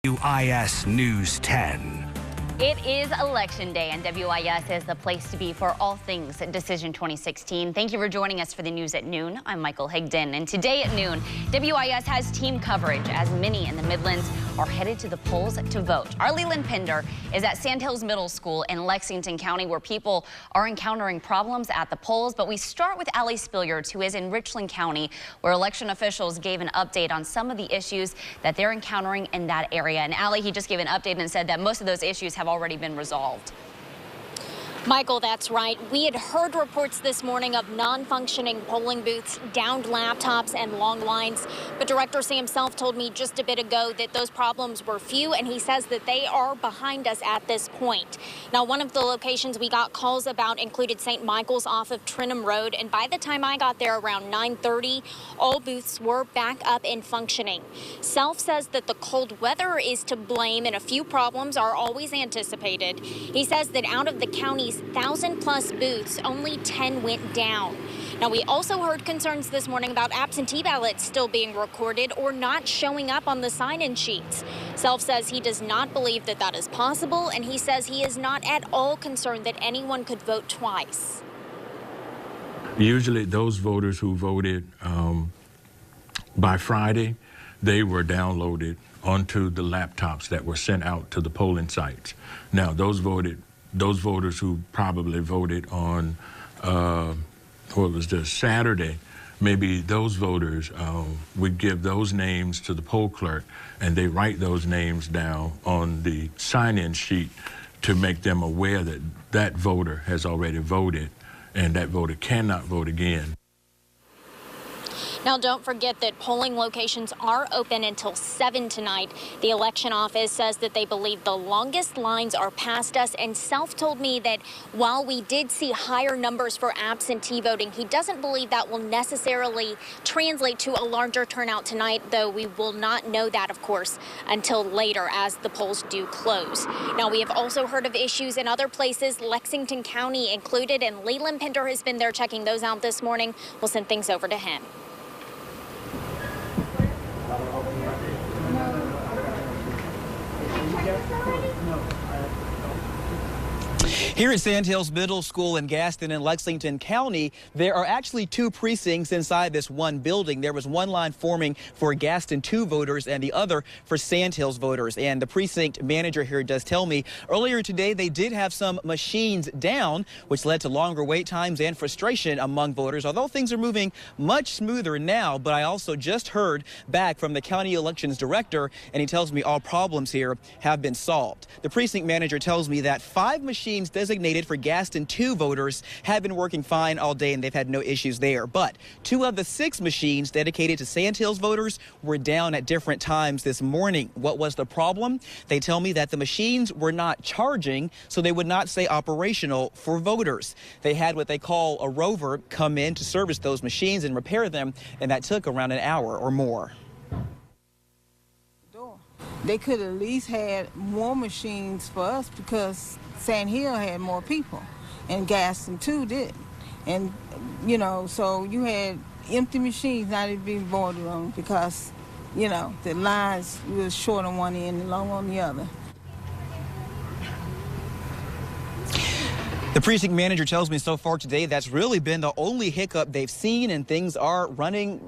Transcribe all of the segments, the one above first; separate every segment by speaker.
Speaker 1: WIS News 10.
Speaker 2: It is Election Day, and WIS is the place to be for all things Decision 2016. Thank you for joining us for the news at noon. I'm Michal Higdon, and today at noon, WIS has team coverage as many in the Midlands are headed to the polls to vote. Our Leland Pinder is at Sandhills Middle School in Lexington County, where people are encountering problems at the polls. But we start with Allie Spilliards, who is in Richland County, where election officials gave an update on some of the issues that they're encountering in that area. And Allie, he just gave an update and said that most of those issues have already been resolved.
Speaker 3: Michael, that's right. We had heard reports this morning of non-functioning polling booths, downed laptops, and long lines. But Director Sam Self told me just a bit ago that those problems were few, and he says that they are behind us at this point. Now, one of the locations we got calls about included St. Michael's off of Trenham Road, and by the time I got there around 9:30, all booths were back up and functioning. Self says that the cold weather is to blame, and a few problems are always anticipated. He says that out of the county's 1,000-plus booths, only 10 went down. Now, we also heard concerns this morning about absentee ballots still being recorded or not showing up on the sign-in sheets. Self says he does not believe that that is possible, and he says he is not at all concerned that anyone could vote twice.
Speaker 4: Usually those voters who voted by Friday, they were downloaded onto the laptops that were sent out to the polling sites. Now, those voters who probably voted on, Saturday, maybe those voters would give those names to the poll clerk, and they write those names down on the sign-in sheet to make them aware that that voter has already voted, and that voter cannot vote again.
Speaker 3: Now, don't forget that polling locations are open until 7 tonight. The election office says that they believe the longest lines are past us, and Self told me that while we did see higher numbers for absentee voting, he doesn't believe that will necessarily translate to a larger turnout tonight, though we will not know that, of course, until later as the polls do close. Now, we have also heard of issues in other places, Lexington County included, and Leland Pinder has been there checking those out this morning. We'll send things over to him.
Speaker 5: Here at Sandhills Middle School in Gaston in Lexington County, there are actually two precincts inside this one building. There was one line forming for Gaston 2 voters and the other for Sandhills voters. And the precinct manager here does tell me earlier today they did have some machines down, which led to longer wait times and frustration among voters, although things are moving much smoother now. But I also just heard back from the county elections director, and he tells me all problems here have been solved. The precinct manager tells me that 5 machines designated for Gaston 2 voters have been working fine all day, and they've had no issues there. But 2 of the 6 machines dedicated to Sandhills voters were down at different times this morning. What was the problem? They tell me that the machines were not charging, so they would not stay operational for voters. They had what they call a rover come in to service those machines and repair them, and that took around an hour or more.
Speaker 6: They could at least had more machines for us because Sandhill had more people and Gaston 2 did. And, you know, so you had empty machines not even being voted on because, you know, the lines were short on one end and long on the other.
Speaker 5: The precinct manager tells me so far today that's really been the only hiccup they've seen, and things are running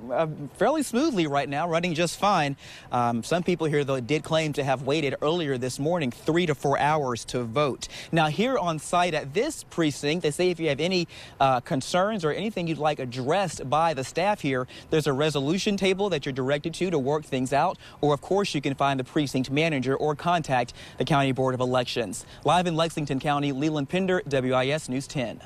Speaker 5: fairly smoothly right now, running just fine. Some people here, though, did claim to have waited earlier this morning 3 to 4 hours to vote. Now, here on site at this precinct, they say if you have any concerns or anything you'd like addressed by the staff here, there's a resolution table that you're directed to work things out. Or, of course, you can find the precinct manager or contact the County Board of Elections. Live in Lexington County, Leland Pinder, WIS News 10.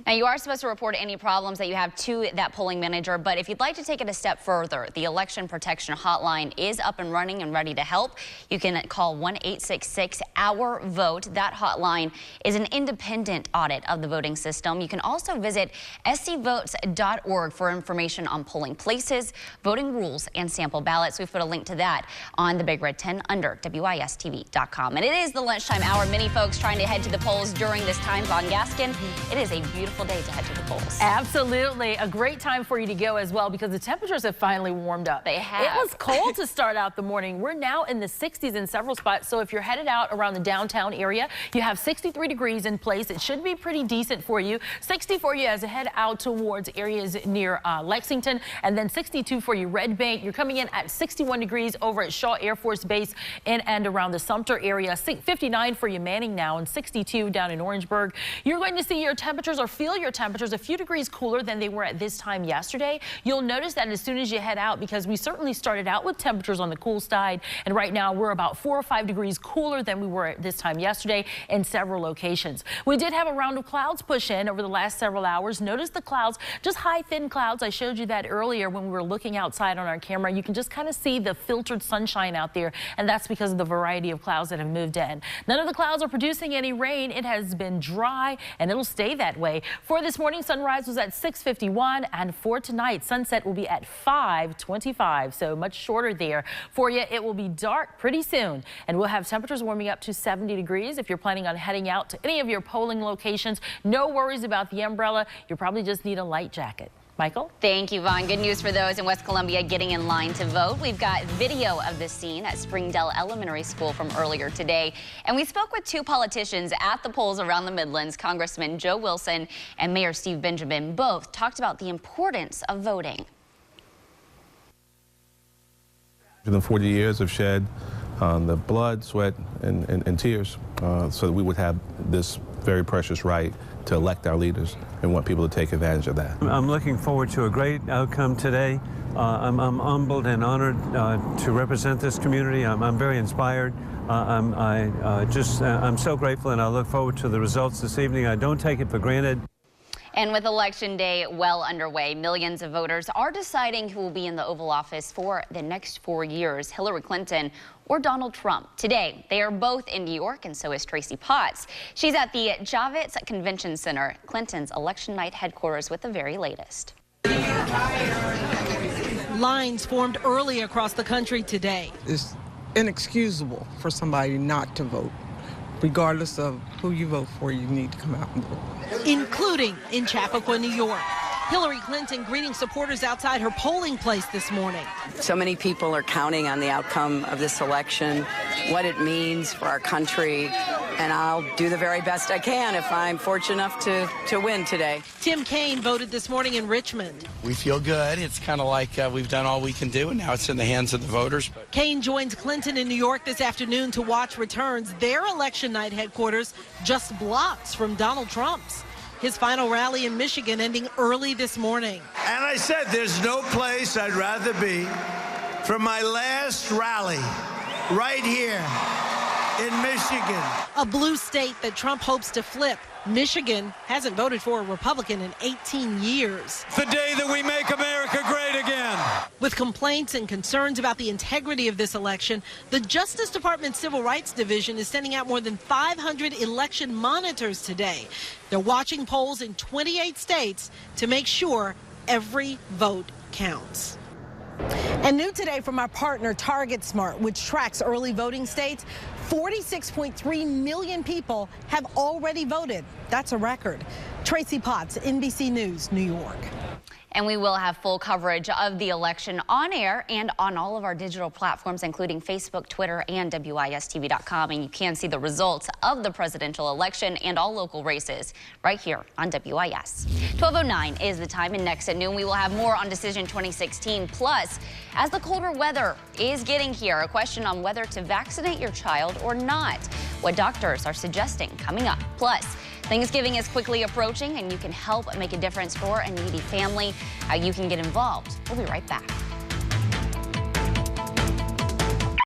Speaker 2: Now, you are supposed to report any problems that you have to that polling manager, but if you'd like to take it a step further, the Election Protection Hotline is up and running and ready to help. You can call 1-866-OUR-VOTE. That hotline is an independent audit of the voting system. You can also visit scvotes.org for information on polling places, voting rules, and sample ballots. We've put a link to that on the Big Red 10 under WISTV.com. And it is the lunchtime hour. Many folks trying to head to the polls during this time on Gaston. It is a beautiful beautiful day to head to the polls.
Speaker 7: Absolutely. A great time for you to go as well because the temperatures have finally warmed up.
Speaker 2: They have.
Speaker 7: It was cold to start out the morning. We're now in the 60s in several spots. So if you're headed out around the downtown area, you have 63 degrees in place. It should be pretty decent for you. 60 for you as you head out towards areas near Lexington, and then 62 for you Red Bank. You're coming in at 61 degrees over at Shaw Air Force Base in and around the Sumter area. 59 for you Manning now, and 62 down in Orangeburg. You're going to see your temperatures or feel your temperatures a few degrees cooler than they were at this time yesterday. You'll notice that as soon as you head out, because we certainly started out with temperatures on the cool side, and right now we're about 4 or 5 degrees cooler than we were at this time yesterday in several locations. We did have a round of clouds push in over the last several hours. Notice the clouds, just high thin clouds. I showed you that earlier when we were looking outside on our camera. You can just kind of see the filtered sunshine out there, and that's because of the variety of clouds that have moved in. None of the clouds are producing any rain. It has been dry, and it'll stay that way. For this morning, sunrise was at 6:51, and for tonight, sunset will be at 5:25, so much shorter there. For you, it will be dark pretty soon, and we'll have temperatures warming up to 70 degrees. If you're planning on heading out to any of your polling locations, no worries about the umbrella. You probably just need a light jacket. Michael?
Speaker 2: Thank you, Vaughn. Good news for those in West Columbia getting in line to vote. We've got video of the scene at Springdale Elementary School from earlier today. And we spoke with two politicians at the polls around the Midlands. Congressman Joe Wilson and Mayor Steve Benjamin both talked about the importance of voting.
Speaker 8: The 40 years have shed the blood, sweat, and tears so that we would have this very precious right to elect our leaders, and want people to take advantage of that.
Speaker 9: I'm looking forward to a great outcome today. I'm humbled and honored to represent this community. I'm very inspired. I'm so grateful, and I look forward to the results this evening. I don't take it for granted.
Speaker 2: And with Election Day well underway, millions of voters are deciding who will be in the Oval Office for the next 4 years, Hillary Clinton or Donald Trump. Today, they are both in New York, and so is Tracy Potts. She's at the Javits Convention Center, Clinton's election night headquarters, with the very latest.
Speaker 10: Lines formed early across the country today.
Speaker 11: It's inexcusable for somebody not to vote. Regardless of who you vote for, you need to come out and vote.
Speaker 10: Including in Chappaqua, New York. Hillary Clinton greeting supporters outside her polling place this morning.
Speaker 12: So many people are counting on the outcome of this election, what it means for our country, and I'll do the very best I can if I'm fortunate enough to win today.
Speaker 10: Tim Kaine voted this morning in Richmond.
Speaker 13: We feel good. It's kind of like we've done all we can do, and now it's in the hands of the voters.
Speaker 10: Kaine joins Clinton in New York this afternoon to watch returns, their election night headquarters just blocks from Donald Trump's. His final rally in Michigan ending early this morning.
Speaker 14: And I said there's no place I'd rather be for my last rally right here in Michigan.
Speaker 10: A blue state that Trump hopes to flip. Michigan hasn't voted for a Republican in 18 years.
Speaker 14: The day that we make America great again.
Speaker 10: With complaints and concerns about the integrity of this election, the Justice Department Civil Rights Division is sending out more than 500 election monitors today. They're watching polls in 28 states to make sure every vote counts. And new today from our partner Target Smart, which tracks early voting states, 46.3 million people have already voted. That's a record. Tracy Potts, NBC News, New York.
Speaker 2: And we will have full coverage of the election on air and on all of our digital platforms, including Facebook, Twitter, and WISTV.com. And you can see the results of the presidential election and all local races right here on WIS. 12:09 is the time, and next at noon we will have more on Decision 2016. Plus, as the colder weather is getting here, a question on whether to vaccinate your child or not. What doctors are suggesting coming up. Plus, Thanksgiving is quickly approaching, and you can help make a difference for a needy family. How you can get involved. We'll be right back.